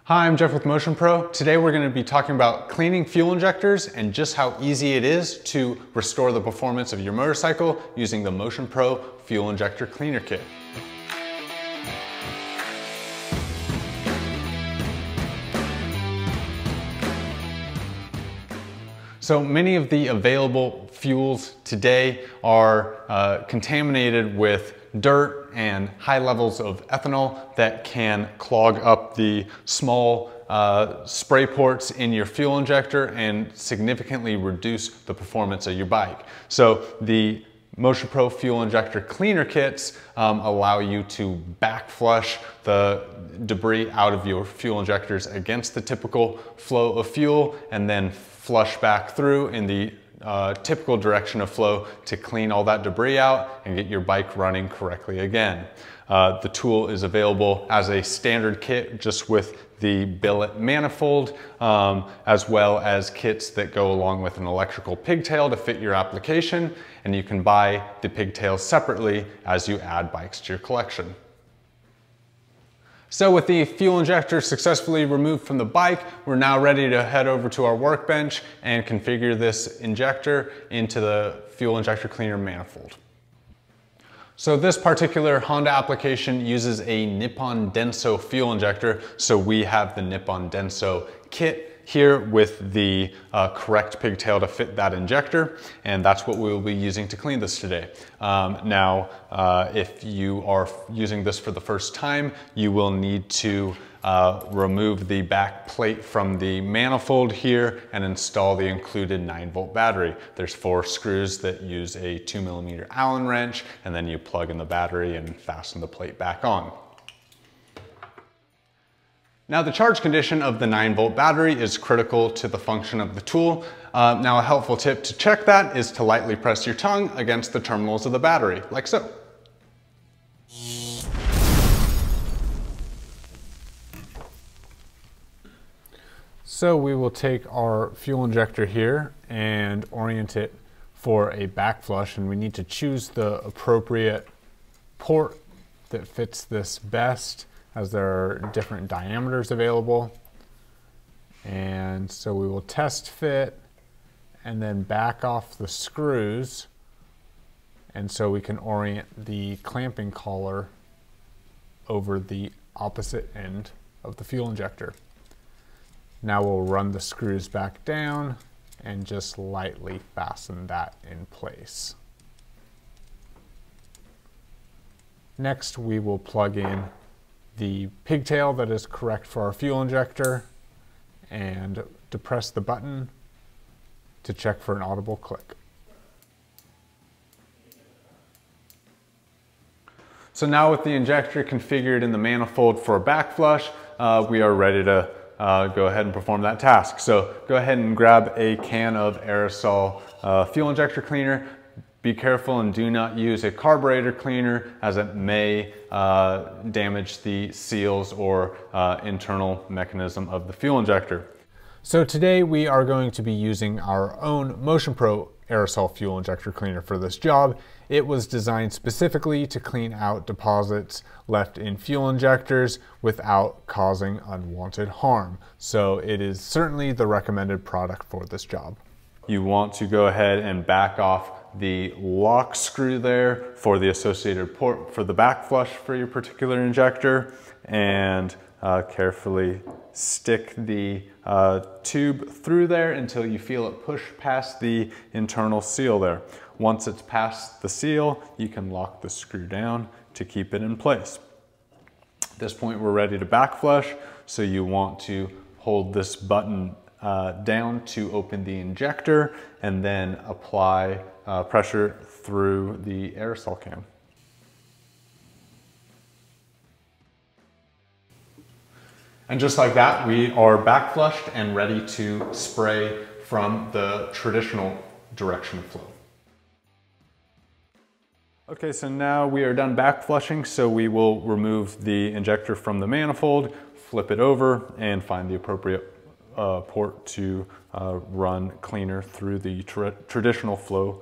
Hi, I'm Jeff with Motion Pro. Today we're going to be talking about cleaning fuel injectors and just how easy it is to restore the performance of your motorcycle using the Motion Pro Fuel Injector Cleaner Kit. So many of the available fuels today are contaminated with dirt and high levels of ethanol that can clog up the small spray ports in your fuel injector and significantly reduce the performance of your bike. So the Motion Pro Fuel Injector Cleaner Kits allow you to back flush the debris out of your fuel injectors against the typical flow of fuel and then flush back through in the typical direction of flow to clean all that debris out and get your bike running correctly again. The tool is available as a standard kit just with the billet manifold, as well as kits that go along with an electrical pigtail to fit your application, and you can buy the pigtails separately as you add bikes to your collection. So with the fuel injector successfully removed from the bike, we're now ready to head over to our workbench and configure this injector into the fuel injector cleaner manifold. So this particular Honda application uses a Nippon Denso fuel injector, so we have the Nippon Denso kit here with the correct pigtail to fit that injector, and that's what we will be using to clean this today. If you are using this for the first time, you will need to remove the back plate from the manifold here and install the included 9-volt battery. There's 4 screws that use a 2mm Allen wrench, and then you plug in the battery and fasten the plate back on. Now the charge condition of the 9-volt battery is critical to the function of the tool. Now a helpful tip to check that is to lightly press your tongue against the terminals of the battery, like so. So we will take our fuel injector here and orient it for a back flush, and we need to choose the appropriate port that fits this best, as there are different diameters available. And so we will test fit and then back off the screws, and so we can orient the clamping collar over the opposite end of the fuel injector. Now we'll run the screws back down and just lightly fasten that in place. Next, we will plug in the pigtail that is correct for our fuel injector and depress the button to check for an audible click. So now with the injector configured in the manifold for a back flush, we are ready to go ahead and perform that task. So go ahead and grab a can of Aerosol fuel injector cleaner. Be careful and do not use a carburetor cleaner, as it may damage the seals or internal mechanism of the fuel injector. So today we are going to be using our own Motion Pro Aerosol fuel injector cleaner for this job. It was designed specifically to clean out deposits left in fuel injectors without causing unwanted harm. So it is certainly the recommended product for this job. You want to go ahead and back off the lock screw there for the associated port for the back flush for your particular injector, and carefully stick the tube through there until you feel it push past the internal seal there. Once it's past the seal, you can lock the screw down to keep it in place. At this point, we're ready to back flush, so you want to hold this button down to open the injector and then apply pressure through the aerosol can. And just like that, we are back flushed and ready to spray from the traditional direction of flow. Okay, so now we are done back flushing, so we will remove the injector from the manifold, flip it over, and find the appropriate port to run cleaner through the traditional flow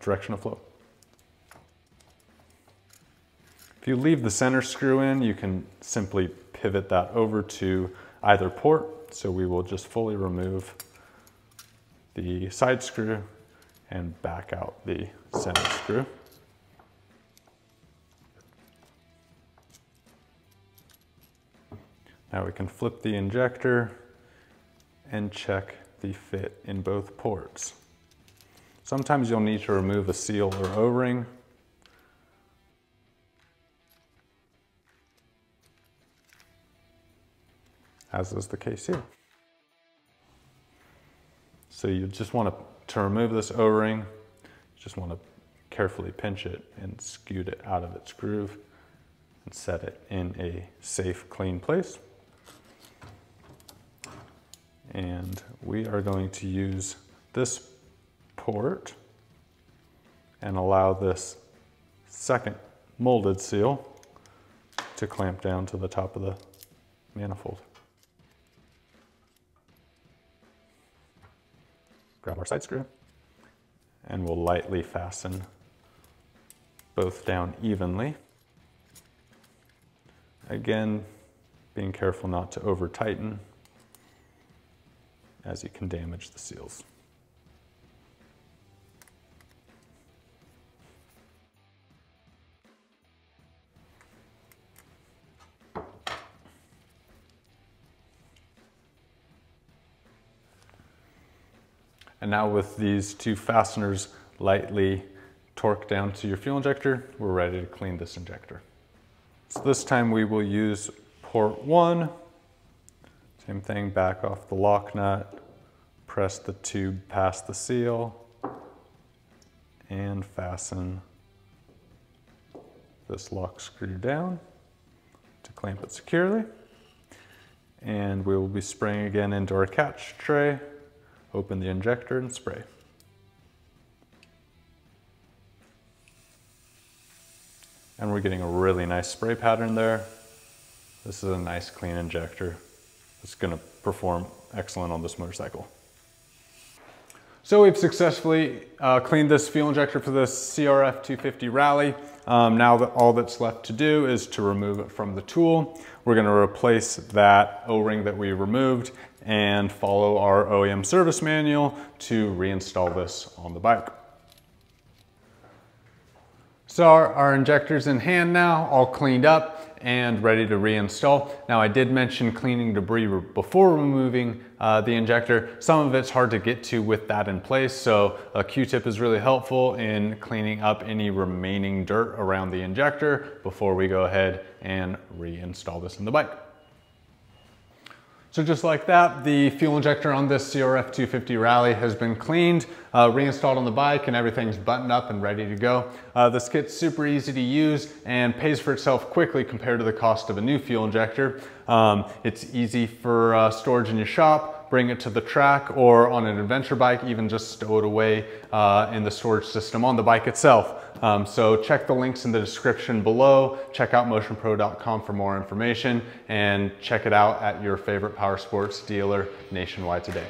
direction of flow. If you leave the center screw in, you can simply pivot that over to either port. So we will just fully remove the side screw and back out the center screw. Now we can flip the injector and check the fit in both ports. Sometimes you'll need to remove a seal or O-ring. As is the case here. So you just want to remove this O-ring, you just want to carefully pinch it and scoot it out of its groove and set it in a safe, clean place. And we are going to use this port and allow this second molded seal to clamp down to the top of the manifold. Grab our side screw and we'll lightly fasten both down evenly. Again, being careful not to over tighten, as you can damage the seals. And now with these two fasteners lightly torqued down to your fuel injector, we're ready to clean this injector. So this time we will use port 1. Same thing, back off the lock nut, press the tube past the seal, and fasten this lock screw down to clamp it securely. And we will be spraying again into our catch tray. Open the injector and spray. And we're getting a really nice spray pattern there. This is a nice clean injector. It's going to perform excellent on this motorcycle. So we've successfully cleaned this fuel injector for this CRF 250 Rally. Now all that's left to do is to remove it from the tool. We're going to replace that O-ring that we removed and follow our OEM service manual to reinstall this on the bike. So our injector's in hand now, all cleaned up and ready to reinstall. Now I did mention cleaning debris before removing the injector. Some of it's hard to get to with that in place, so a Q-tip is really helpful in cleaning up any remaining dirt around the injector before we go ahead and reinstall this in the bike. So just like that, the fuel injector on this CRF 250 Rally has been cleaned, reinstalled on the bike, and everything's buttoned up and ready to go. This kit's super easy to use and pays for itself quickly compared to the cost of a new fuel injector. It's easy for storage in your shop, bring it to the track, or on an adventure bike, even just stow it away in the storage system on the bike itself. So check the links in the description below, check out motionpro.com for more information, and check it out at your favorite power sports dealer nationwide today.